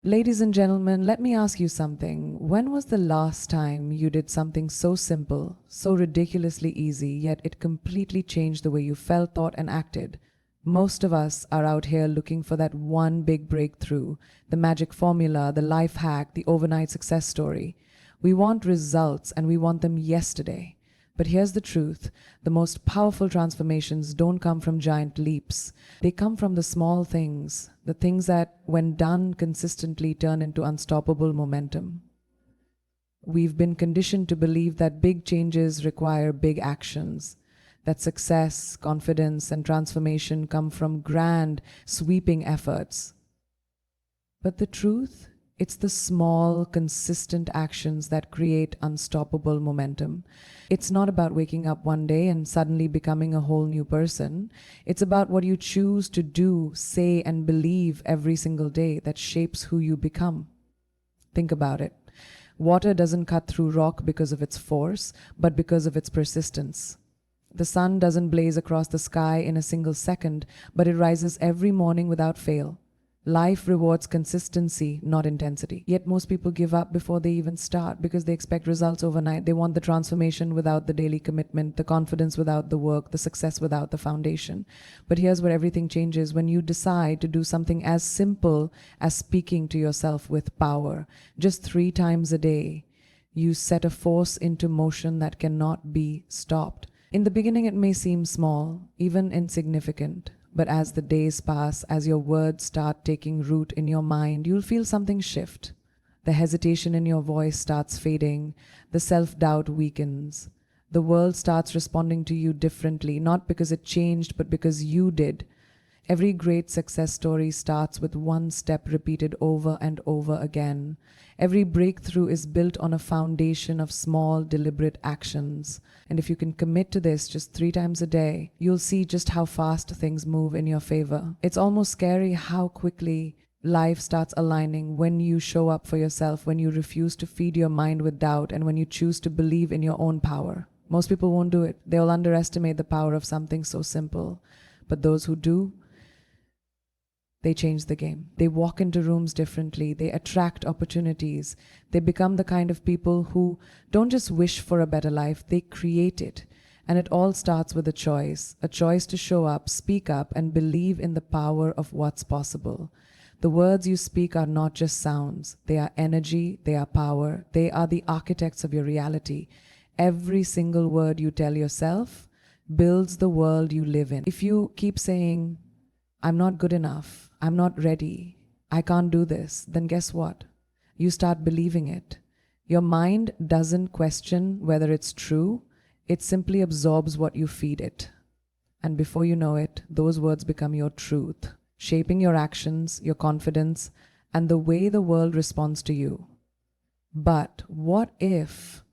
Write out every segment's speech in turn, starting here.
Ladies and gentlemen, let me ask you something. When was the last time you did something so simple, so ridiculously easy, yet it completely changed the way you felt, thought, and acted? Most of us are out here looking for that one big breakthrough, the magic formula, the life hack, the overnight success story. We want results and we want them yesterday. But here's the truth. The most powerful transformations don't come from giant leaps. They come from the small things, the things that, when done consistently, turn into unstoppable momentum. We've been conditioned to believe that big changes require big actions, that success, confidence, and transformation come from grand, sweeping efforts. But the truth, it's the small, consistent actions that create unstoppable momentum. It's not about waking up one day and suddenly becoming a whole new person. It's about what you choose to do, say, and believe every single day that shapes who you become. Think about it. Water doesn't cut through rock because of its force, but because of its persistence. The sun doesn't blaze across the sky in a single second, but it rises every morning without fail. Life rewards consistency, not intensity. Yet most people give up before they even start because they expect results overnight. They want the transformation without the daily commitment, the confidence without the work, the success without the foundation. But here's where everything changes: when you decide to do something as simple as speaking to yourself with power, just 3 times a day. You set a force into motion that cannot be stopped. In the beginning, it may seem small, even insignificant. But as the days pass, as your words start taking root in your mind, you'll feel something shift. The hesitation in your voice starts fading. The self-doubt weakens. The world starts responding to you differently, not because it changed, but because you did. Every great success story starts with one step repeated over and over again. Every breakthrough is built on a foundation of small, deliberate actions. And if you can commit to this just 3 times a day, you'll see just how fast things move in your favor. It's almost scary how quickly life starts aligning when you show up for yourself, when you refuse to feed your mind with doubt, and when you choose to believe in your own power. Most people won't do it. They'll underestimate the power of something so simple. But those who do, they change the game. They walk into rooms differently. They attract opportunities. They become the kind of people who don't just wish for a better life, they create it. And it all starts with a choice to show up, speak up, and believe in the power of what's possible. The words you speak are not just sounds. They are energy, they are power, they are the architects of your reality. Every single word you tell yourself builds the world you live in. If you keep saying, "I'm not good enough, I'm not ready, I can't do this," then guess what? You start believing it. Your mind doesn't question whether it's true, it simply absorbs what you feed it. And before you know it, those words become your truth, shaping your actions, your confidence, and the way the world responds to you. But what if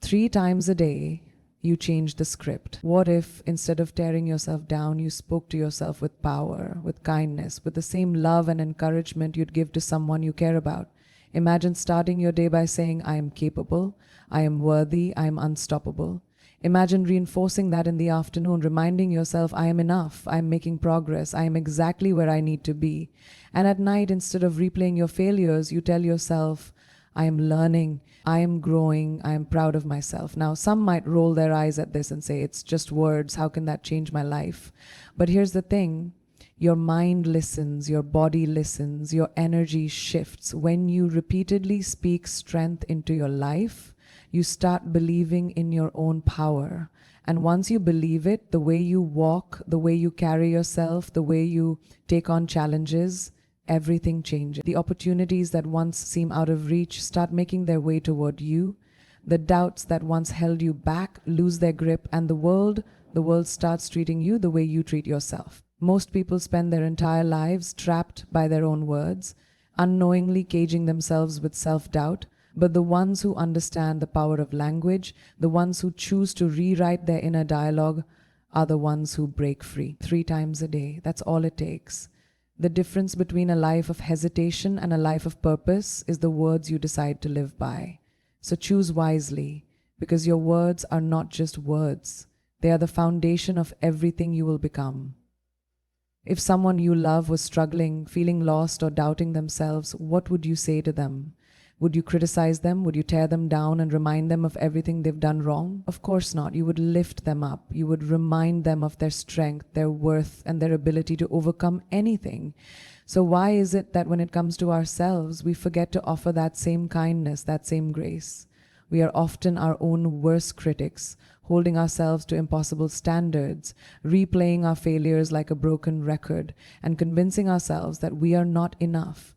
3 times a day you changed the script? What if instead of tearing yourself down, you spoke to yourself with power, with kindness, with the same love and encouragement you'd give to someone you care about? Imagine starting your day by saying, "I am capable, I am worthy, I am unstoppable." Imagine reinforcing that in the afternoon, reminding yourself, "I am enough, I am making progress, I am exactly where I need to be." And at night, instead of replaying your failures, you tell yourself, "I am learning, I am growing, I am proud of myself." Now, some might roll their eyes at this and say, "It's just words, how can that change my life?" But here's the thing. Your mind listens, your body listens, your energy shifts. When you repeatedly speak strength into your life, you start believing in your own power. And once you believe it, the way you walk, the way you carry yourself, the way you take on challenges, everything changes. The opportunities that once seem out of reach start making their way toward you. The doubts that once held you back lose their grip, and the world starts treating you the way you treat yourself. Most people spend their entire lives trapped by their own words, unknowingly caging themselves with self-doubt. But the ones who understand the power of language, the ones who choose to rewrite their inner dialogue, are the ones who break free. 3 times a day, that's all it takes. The difference between a life of hesitation and a life of purpose is the words you decide to live by. So choose wisely, because your words are not just words. They are the foundation of everything you will become. If someone you love was struggling, feeling lost, or doubting themselves, what would you say to them? Would you criticize them? Would you tear them down and remind them of everything they've done wrong? Of course not. You would lift them up. You would remind them of their strength, their worth, and their ability to overcome anything. So why is it that when it comes to ourselves, we forget to offer that same kindness, that same grace? We are often our own worst critics, holding ourselves to impossible standards, replaying our failures like a broken record, and convincing ourselves that we are not enough.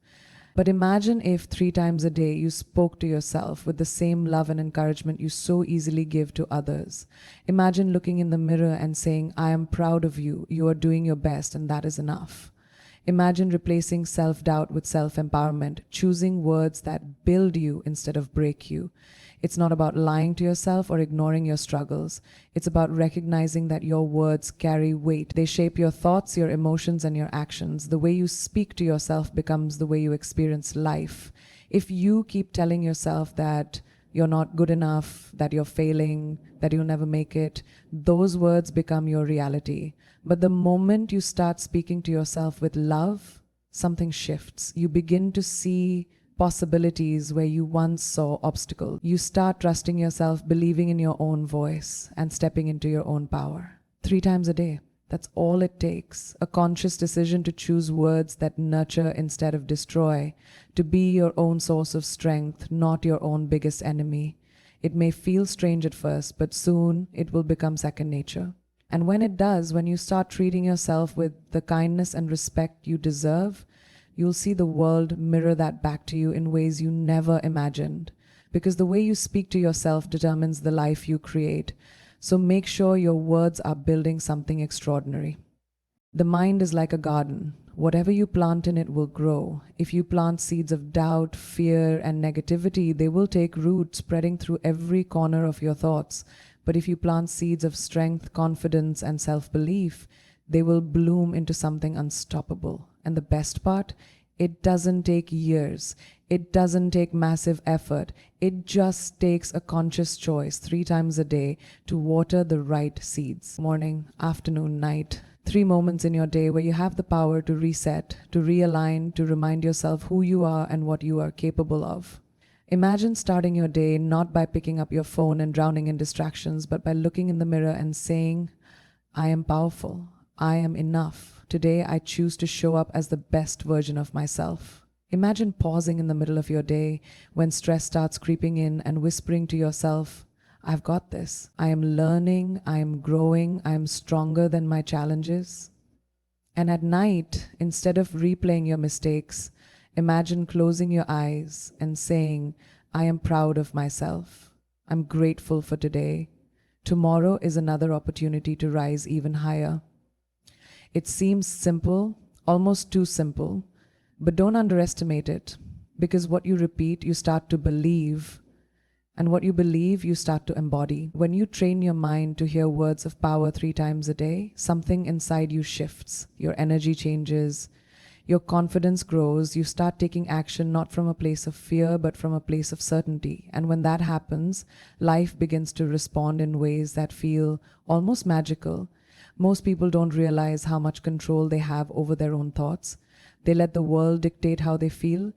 But imagine if 3 times a day you spoke to yourself with the same love and encouragement you so easily give to others. Imagine looking in the mirror and saying, I am proud of you, you are doing your best, and that is enough. Imagine replacing self-doubt with self-empowerment, choosing words that build you instead of break you. It's not about lying to yourself or ignoring your struggles. It's about recognizing that your words carry weight. They shape your thoughts, your emotions, and your actions. The way you speak to yourself becomes the way you experience life. If you keep telling yourself that you're not good enough, that you're failing, that you'll never make it, those words become your reality. But the moment you start speaking to yourself with love, something shifts. You begin to see possibilities where you once saw obstacles. You start trusting yourself, believing in your own voice, and stepping into your own power. 3 times a day. That's all it takes. A conscious decision to choose words that nurture instead of destroy, to be your own source of strength, not your own biggest enemy. It may feel strange at first, but soon it will become second nature. And when it does, when you start treating yourself with the kindness and respect you deserve, you'll see the world mirror that back to you in ways you never imagined. Because the way you speak to yourself determines the life you create. So make sure your words are building something extraordinary. The mind is like a garden. Whatever you plant in it will grow. If you plant seeds of doubt, fear, and negativity, they will take root, spreading through every corner of your thoughts. But if you plant seeds of strength, confidence, and self-belief, they will bloom into something unstoppable. And the best part, it doesn't take years. It doesn't take massive effort. It just takes a conscious choice 3 times a day to water the right seeds. Morning, afternoon, night. 3 moments in your day where you have the power to reset, to realign, to remind yourself who you are and what you are capable of. Imagine starting your day not by picking up your phone and drowning in distractions, but by looking in the mirror and saying, I am powerful. I am enough. Today I choose to show up as the best version of myself. Imagine pausing in the middle of your day when stress starts creeping in and whispering to yourself, I've got this. I am learning, I am growing, I am stronger than my challenges. And at night, instead of replaying your mistakes, imagine closing your eyes and saying, I am proud of myself. I'm grateful for today. Tomorrow is another opportunity to rise even higher. It seems simple, almost too simple, but don't underestimate it, because what you repeat, you start to believe, and what you believe, you start to embody. When you train your mind to hear words of power 3 times a day, something inside you shifts, your energy changes, your confidence grows, you start taking action not from a place of fear, but from a place of certainty. And when that happens, life begins to respond in ways that feel almost magical. Most people don't realize how much control they have over their own thoughts. They let the world dictate how they feel.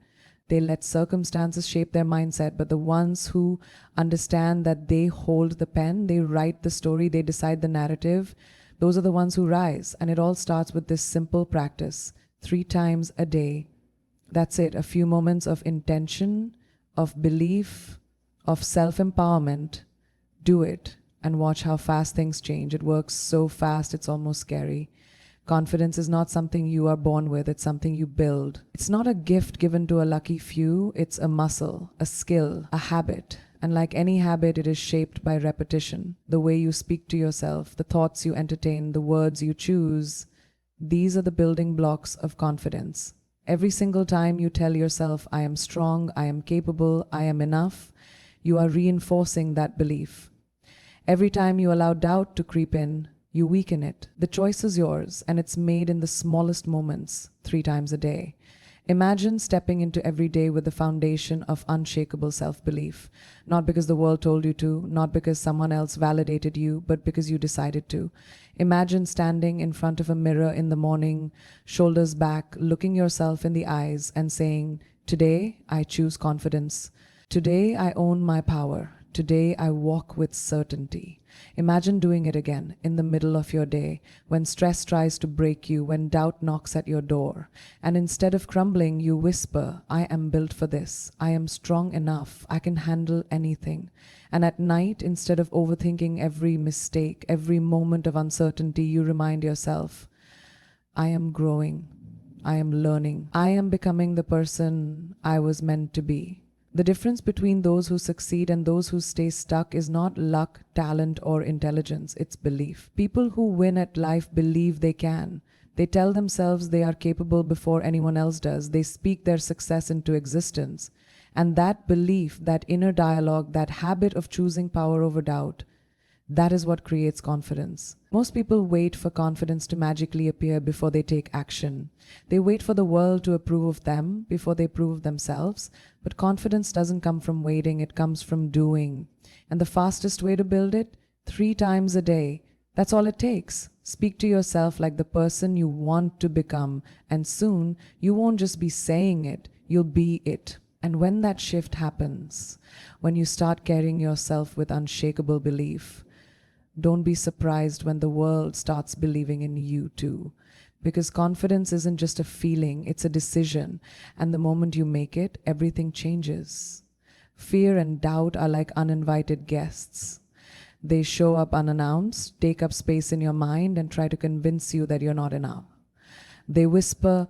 They let circumstances shape their mindset. But the ones who understand that they hold the pen, they write the story, they decide the narrative, those are the ones who rise. And it all starts with this simple practice, 3 times a day. That's it, a few moments of intention, of belief, of self-empowerment. Do it. And watch how fast things change. It works so fast, it's almost scary. Confidence is not something you are born with, it's something you build. It's not a gift given to a lucky few, it's a muscle, a skill, a habit. And like any habit, it is shaped by repetition. The way you speak to yourself, the thoughts you entertain, the words you choose, these are the building blocks of confidence. Every single time you tell yourself, I am strong, I am capable, I am enough, you are reinforcing that belief. Every time you allow doubt to creep in, you weaken it. The choice is yours, and it's made in the smallest moments 3 times a day. Imagine stepping into every day with the foundation of unshakable self-belief, not because the world told you to, not because someone else validated you, but because you decided to. Imagine standing in front of a mirror in the morning, shoulders back, looking yourself in the eyes and saying, "Today I choose confidence. Today I own my power. Today I walk with certainty." Imagine doing it again in the middle of your day, when stress tries to break you, when doubt knocks at your door. And instead of crumbling, you whisper, "I am built for this. I am strong enough. I can handle anything." And at night, instead of overthinking every mistake, every moment of uncertainty, you remind yourself, "I am growing. I am learning. I am becoming the person I was meant to be." The difference between those who succeed and those who stay stuck is not luck, talent, or intelligence, it's belief. People who win at life believe they can. They tell themselves they are capable before anyone else does. They speak their success into existence. And that belief, that inner dialogue, that habit of choosing power over doubt, that is what creates confidence. Most people wait for confidence to magically appear before they take action. They wait for the world to approve of them before they prove of themselves. But confidence doesn't come from waiting, it comes from doing. And the fastest way to build it? 3 times a day. That's all it takes. Speak to yourself like the person you want to become, and soon you won't just be saying it, you'll be it. And when that shift happens, when you start carrying yourself with unshakable belief, don't be surprised when the world starts believing in you too. Because confidence isn't just a feeling, it's a decision. And the moment you make it, everything changes. Fear and doubt are like uninvited guests. They show up unannounced, take up space in your mind, and try to convince you that you're not enough. They whisper,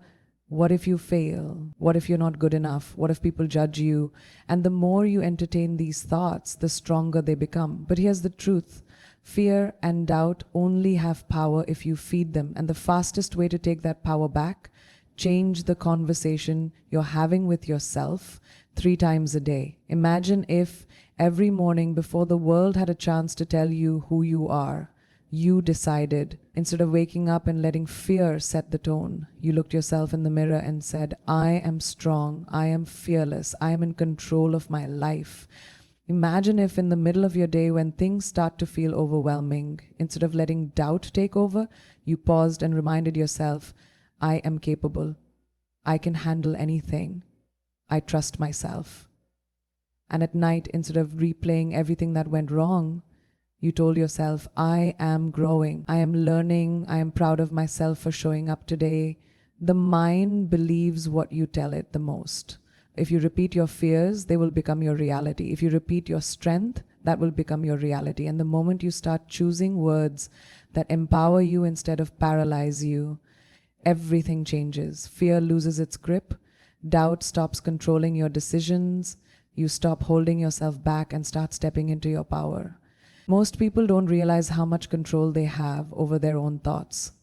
"What if you fail? What if you're not good enough? What if people judge you?" And the more you entertain these thoughts, the stronger they become. But here's the truth. Fear and doubt only have power if you feed them. And the fastest way to take that power back, change the conversation you're having with yourself 3 times a day. Imagine if every morning before the world had a chance to tell you who you are, you decided, instead of waking up and letting fear set the tone, you looked yourself in the mirror and said, "I am strong, I am fearless, I am in control of my life." Imagine if in the middle of your day, when things start to feel overwhelming, instead of letting doubt take over, you paused and reminded yourself, "I am capable. I can handle anything. I trust myself." And at night, instead of replaying everything that went wrong, you told yourself, "I am growing. I am learning. I am proud of myself for showing up today." The mind believes what you tell it the most. If you repeat your fears, they will become your reality. If you repeat your strength, that will become your reality. And the moment you start choosing words that empower you instead of paralyze you, everything changes. Fear loses its grip. Doubt stops controlling your decisions. You stop holding yourself back and start stepping into your power. Most people don't realize how much control they have over their own thoughts.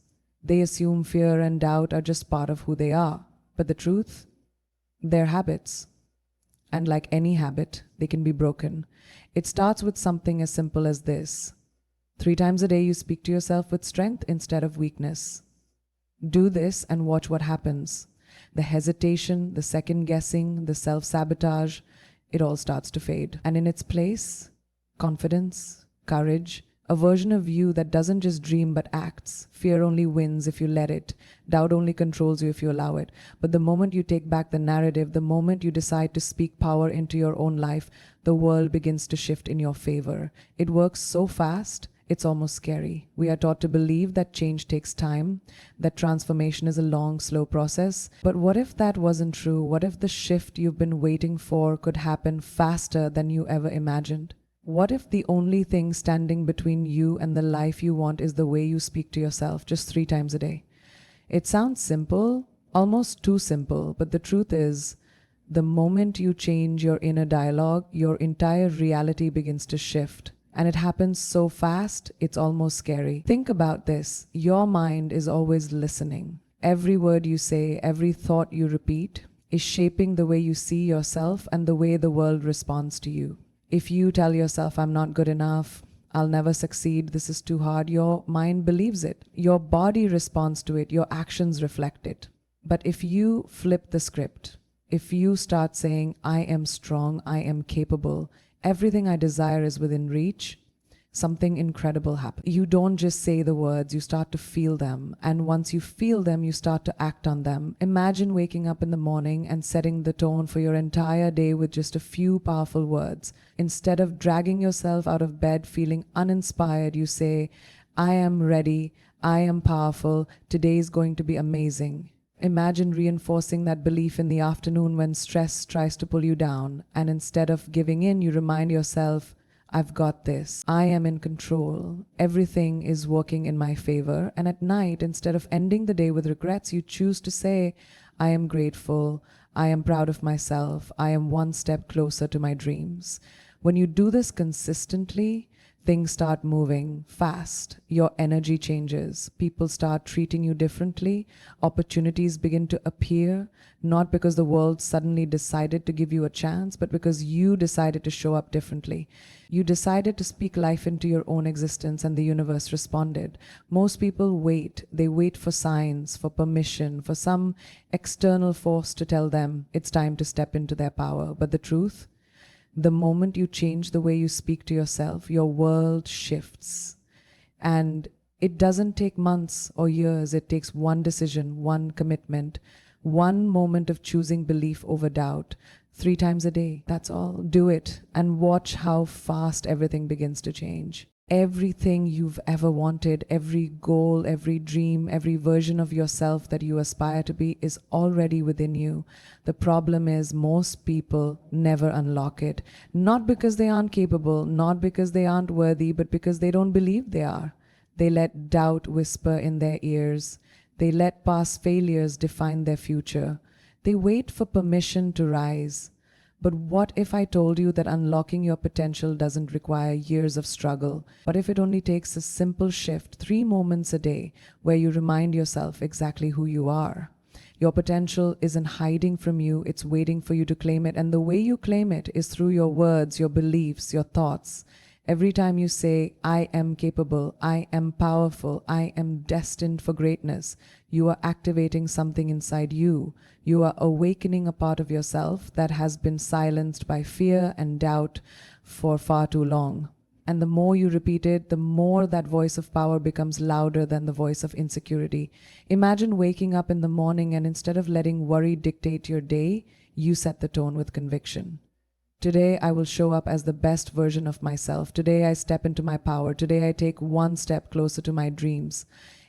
They assume fear and doubt are just part of who they are. But the truth? They're habits. And like any habit, they can be broken. It starts with something as simple as this. 3 times a day you speak to yourself with strength instead of weakness. Do this and watch what happens. The hesitation, the second guessing, the self-sabotage, it all starts to fade. And in its place, confidence, courage, a version of you that doesn't just dream but acts. Fear only wins if you let it. Doubt only controls you if you allow it. But the moment you take back the narrative, the moment you decide to speak power into your own life, the world begins to shift in your favor. It works so fast, it's almost scary. We are taught to believe that change takes time, that transformation is a long, slow process. But what if that wasn't true? What if the shift you've been waiting for could happen faster than you ever imagined? What if the only thing standing between you and the life you want is the way you speak to yourself just 3 times a day? It sounds simple, almost too simple, but the truth is, the moment you change your inner dialogue, your entire reality begins to shift. And it happens so fast, it's almost scary. Think about this. Your mind is always listening. Every word you say, every thought you repeat is shaping the way you see yourself and the way the world responds to you. If you tell yourself, "I'm not good enough, I'll never succeed, this is too hard," your mind believes it. Your body responds to it. Your actions reflect it. But if you flip the script, if you start saying, I am strong, I am capable, everything I desire is within reach, something incredible happens. You don't just say the words, you start to feel them. And once you feel them, you start to act on them. Imagine waking up in the morning and setting the tone for your entire day with just a few powerful words. Instead of dragging yourself out of bed feeling uninspired, you say, I am ready, I am powerful, today is going to be amazing. Imagine reinforcing that belief in the afternoon when stress tries to pull you down, and instead of giving in, you remind yourself, I've got this. I am in control. Everything is working in my favor. And at night, instead of ending the day with regrets, you choose to say, I am grateful. I am proud of myself. I am one step closer to my dreams. When you do this consistently, things start moving fast. Your energy changes. People start treating you differently. Opportunities begin to appear, not because the world suddenly decided to give you a chance, but because you decided to show up differently. You decided to speak life into your own existence, and the universe responded. Most people wait. They wait for signs, for permission, for some external force to tell them it's time to step into their power. But the truth? The moment you change the way you speak to yourself, your world shifts. And it doesn't take months or years. It takes one decision, one commitment, one moment of choosing belief over doubt, 3 times a day. That's all. Do it and watch how fast everything begins to change. Everything you've ever wanted, every goal, every dream, every version of yourself that you aspire to be is already within you. The problem is most people never unlock it. Not because they aren't capable, not because they aren't worthy, but because they don't believe they are. They let doubt whisper in their ears. They let past failures define their future. They wait for permission to rise. But what if I told you that unlocking your potential doesn't require years of struggle? What if it only takes a simple shift, 3 moments a day, where you remind yourself exactly who you are? Your potential isn't hiding from you, it's waiting for you to claim it. And the way you claim it is through your words, your beliefs, your thoughts. Every time you say, I am capable, I am powerful, I am destined for greatness, you are activating something inside you. You are awakening a part of yourself that has been silenced by fear and doubt for far too long. And the more you repeat it, the more that voice of power becomes louder than the voice of insecurity. Imagine waking up in the morning and instead of letting worry dictate your day, you set the tone with conviction. Today, I will show up as the best version of myself. Today, I step into my power. Today, I take one step closer to my dreams.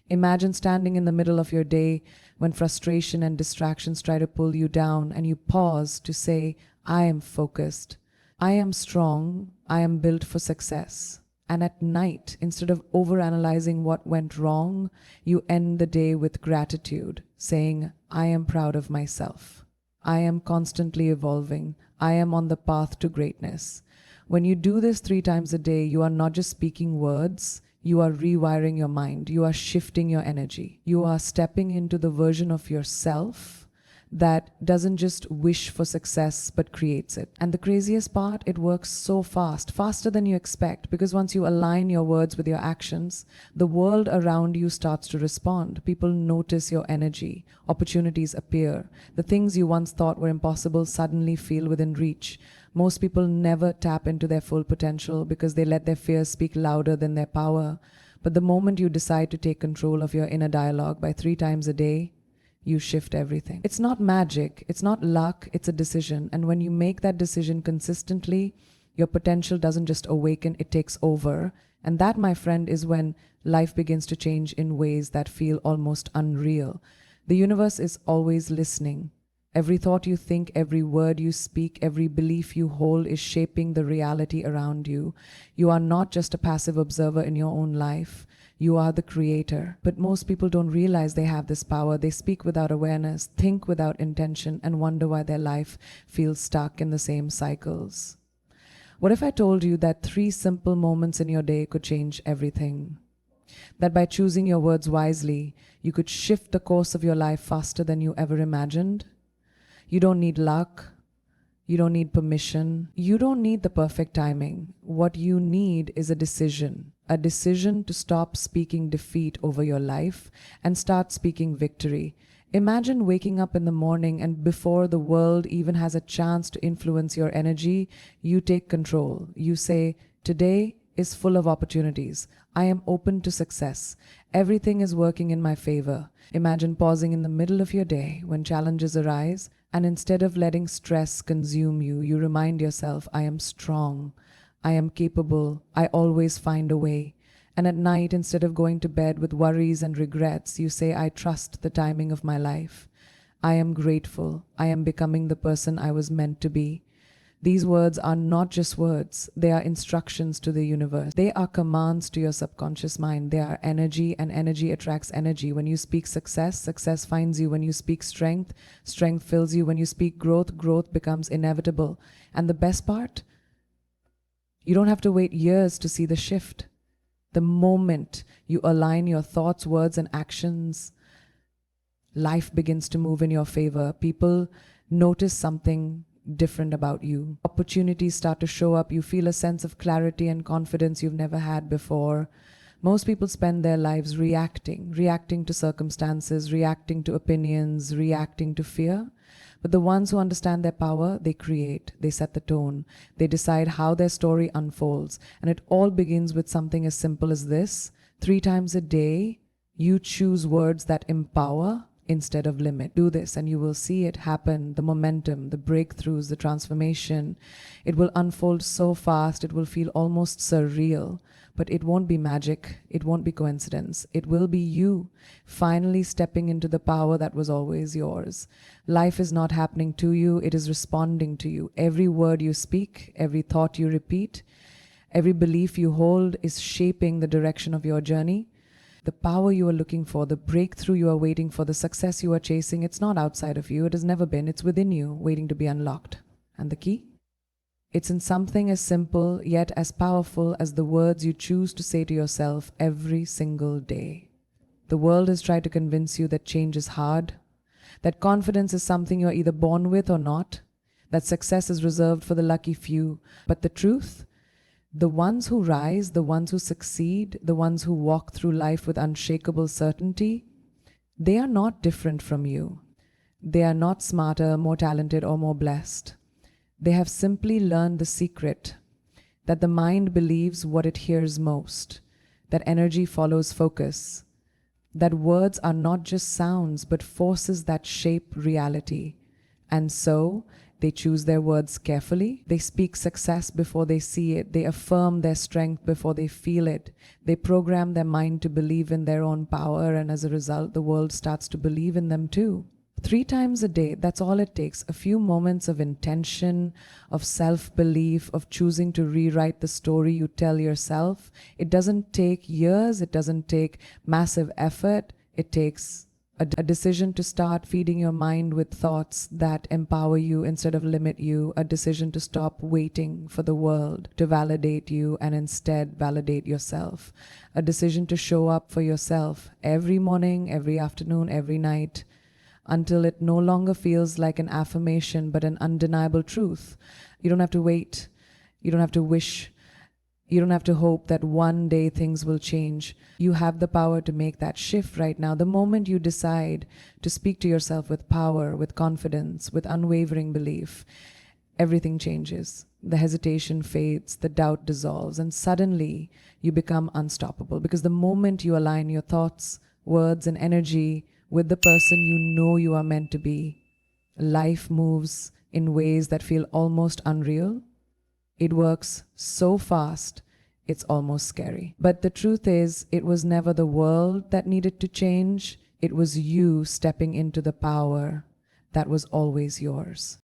Imagine standing in the middle of your day when frustration and distractions try to pull you down, and you pause to say, I am focused. I am strong. I am built for success. And at night, instead of overanalyzing what went wrong, you end the day with gratitude, saying, I am proud of myself. I am constantly evolving. I am on the path to greatness. When you do this 3 times a day, you are not just speaking words, you are rewiring your mind, you are shifting your energy. You are stepping into the version of yourself that doesn't just wish for success but creates it. And the craziest part, it works so fast, faster than you expect, because once you align your words with your actions, the world around you starts to respond. People notice your energy, opportunities appear. The things you once thought were impossible suddenly feel within reach. Most people never tap into their full potential because they let their fears speak louder than their power. But the moment you decide to take control of your inner dialogue by 3 times a day, you shift everything. It's not magic, it's not luck, it's a decision. And when you make that decision consistently, your potential doesn't just awaken, it takes over. And that, my friend, is when life begins to change in ways that feel almost unreal. The universe is always listening. Every thought you think, every word you speak, every belief you hold is shaping the reality around you. You are not just a passive observer in your own life. You are the creator. But most people don't realize they have this power. They speak without awareness, think without intention, and wonder why their life feels stuck in the same cycles. What if I told you that 3 simple moments in your day could change everything? That by choosing your words wisely, you could shift the course of your life faster than you ever imagined? You don't need luck. You don't need permission. You don't need the perfect timing. What you need is a decision to stop speaking defeat over your life and start speaking victory. Imagine waking up in the morning and before the world even has a chance to influence your energy, you take control. You say, "Today is full of opportunities. I am open to success. Everything is working in my favor." Imagine pausing in the middle of your day when challenges arise, and instead of letting stress consume you, you remind yourself, "I am strong. I am capable. I always find a way." And at night, instead of going to bed with worries and regrets, you say, "I trust the timing of my life. I am grateful. I am becoming the person I was meant to be." These words are not just words, they are instructions to the universe. They are commands to your subconscious mind. They are energy, and energy attracts energy. When you speak success, success finds you. When you speak strength, strength fills you. When you speak growth, growth becomes inevitable. And the best part, you don't have to wait years to see the shift. The moment you align your thoughts, words, and actions, life begins to move in your favor. People notice something different about you. Opportunities start to show up. You feel a sense of clarity and confidence you've never had before. Most people spend their lives reacting to circumstances, reacting to opinions, reacting to fear. But the ones who understand their power, they create, they set the tone, they decide how their story unfolds. And it all begins with something as simple as this. 3 times a day, you choose words that empower instead of limit. Do this and you will see it happen, the momentum, the breakthroughs, the transformation. It will unfold so fast, it will feel almost surreal. But it won't be magic, it won't be coincidence. It will be you finally stepping into the power that was always yours. Life is not happening to you, it is responding to you. Every word you speak, every thought you repeat, every belief you hold is shaping the direction of your journey. The power you are looking for, the breakthrough you are waiting for, the success you are chasing, it's not outside of you, it has never been, it's within you, waiting to be unlocked. And the key? It's in something as simple yet as powerful as the words you choose to say to yourself every single day. The world has tried to convince you that change is hard, that confidence is something you're either born with or not, that success is reserved for the lucky few. But the truth? The ones who rise, the ones who succeed, the ones who walk through life with unshakable certainty, they are not different from you. They are not smarter, more talented, or more blessed. They have simply learned the secret that the mind believes what it hears most, that energy follows focus, that words are not just sounds but forces that shape reality. And so they choose their words carefully. They speak success before they see it. They affirm their strength before they feel it. They program their mind to believe in their own power, and as a result, the world starts to believe in them too. 3 times a day, that's all it takes. A few moments of intention, of self-belief, of choosing to rewrite the story you tell yourself. It doesn't take years, it doesn't take massive effort. It takes a decision to start feeding your mind with thoughts that empower you instead of limit you, a decision to stop waiting for the world to validate you and instead validate yourself, a decision to show up for yourself every morning, every afternoon, every night, until it no longer feels like an affirmation but an undeniable truth. You don't have to wait. You don't have to wish. You don't have to hope that one day things will change. You have the power to make that shift right now. The moment you decide to speak to yourself with power, with confidence, with unwavering belief, everything changes. The hesitation fades, the doubt dissolves, and suddenly you become unstoppable. Because the moment you align your thoughts, words, and energy with the person you know you are meant to be, life moves in ways that feel almost unreal. It works so fast, it's almost scary. But the truth is, it was never the world that needed to change. It was you stepping into the power that was always yours.